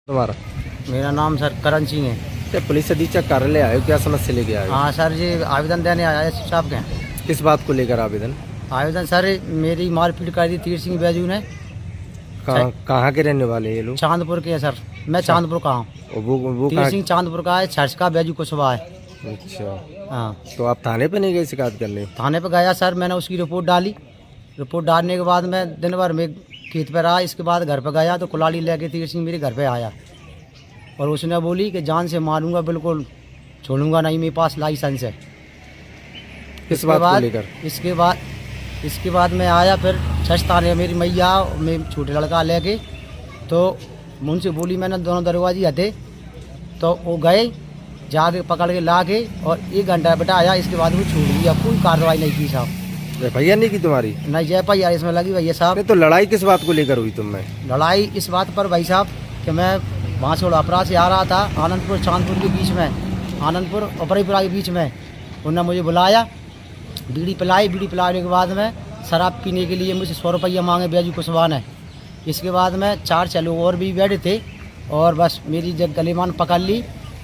तुम्हारा? मेरा नाम सर करण सिंह है। क्या पुलिस अधीक्षक कार्यालय आए हो, क्या समस्या लेके आए हो? हाँ सर जी, आवेदन देने आया है साहब के। किस बात को लेकर आवेदन? आवेदन सर, मेरी मारपीट कर दी तीर सिंह बैजू ने। कहाँ के रहने वाले हैं ये लोग? चांदपुर के है सर। मैं चांदपुर का हूँ। और वो तीर सिंह चांदपुर का है, छर्च का बैजू कुशवा है। अच्छा, हाँ, तो आप थाने पे नहीं गए शिकायत करने? थाने पे गया सर, मैंने उसकी रिपोर्ट डाली। रिपोर्ट डालने के बाद मैं दिन भर में खेत पर रहा। इसके बाद घर पर गया तो कुलाड़ी लेके तीर सिंह मेरे घर पे आया और उसने बोली कि जान से मारूंगा, बिल्कुल छोड़ूंगा नहीं, मेरे पास लाइसेंस है। किस बात को लेकर? इसके बाद मैं आया फिर थाने, मेरी मैया में छोटे लड़का लेके, तो मुझसे बोली, मैंने दोनों दरवाजे हथे तो वो गए, जाके पकड़ के ला के और 1 घंटा बिठाया। इसके बाद वो छोड़ दिया, कोई कार्रवाई नहीं की साहब। भैया नहीं की तुम्हारी? नहीं, जय भैया इसमें लगी भैया साहब। तो लड़ाई किस बात को लेकर हुई तुम में? लड़ाई इस बात पर भाई साहब कि मैं बांसोड़ापरा से आ रहा था, आनंदपुर चांदपुर के बीच में, आनंदपुर और परेपुरा के बीच में। उन्होंने मुझे बुलाया, बीड़ी पिलाई। बीड़ी पिलाने के बाद में शराब पीने के लिए मुझे 100 रुपया मांगे बैजू कुशवा ने। इसके बाद में 4 लोग और भी बैठे थे और बस मेरी जब गलेमान पकड़ ली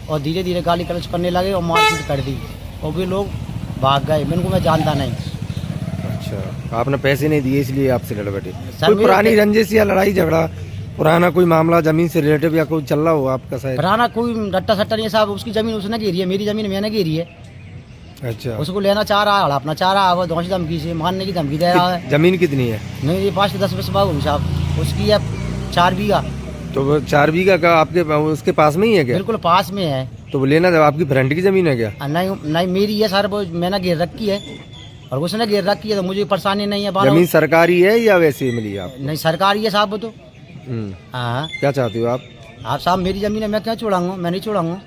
और धीरे धीरे गाली गलौज करने लगे और मारपीट कर दी और वे लोग भाग गए। मैंने को मैं जानता नहीं। अच्छा, आपने पैसे नहीं दिए इसलिए आपसे लड़ बैठे? सर, कोई पुरानी रंजिश या लड़ाई झगड़ा, पुराना कोई मामला जमीन से रिलेटिव या कोई चल रहा हो आपका? शायद पुराना कोई रट्टा सट्टा नहीं है साहब। उसकी जमीन उसने घेरी है, मेरी जमीन मैंने घेरी है। अच्छा, उसको लेना चाह रहा है, हड़पना चाह रहा है, वो धौंसी धमकी से मारने की धमकी दे रहा है। जमीन कितनी है? मेरे पास 10-20 बाग साहब, उसकी है 4 बीघा। तो वो 4 बीघा का आपके उसके पास में ही है क्या? बिल्कुल पास में है। तो वो लेना, जब आपकी फ्रेंड की जमीन है क्या? नहीं मेरी है सर, वो मैंने घेर रखी है और उसने घेर रखी है, तो मुझे परेशानी नहीं है। जमीन सरकारी है या वैसे ही मिली आप? नहीं, सरकारी है साहब वो तो। हाँ, क्या चाहते हो आप? आप साहब मेरी जमीन है, मैं क्या छोड़ाऊंगा? मैं नहीं छोड़ाऊंगा।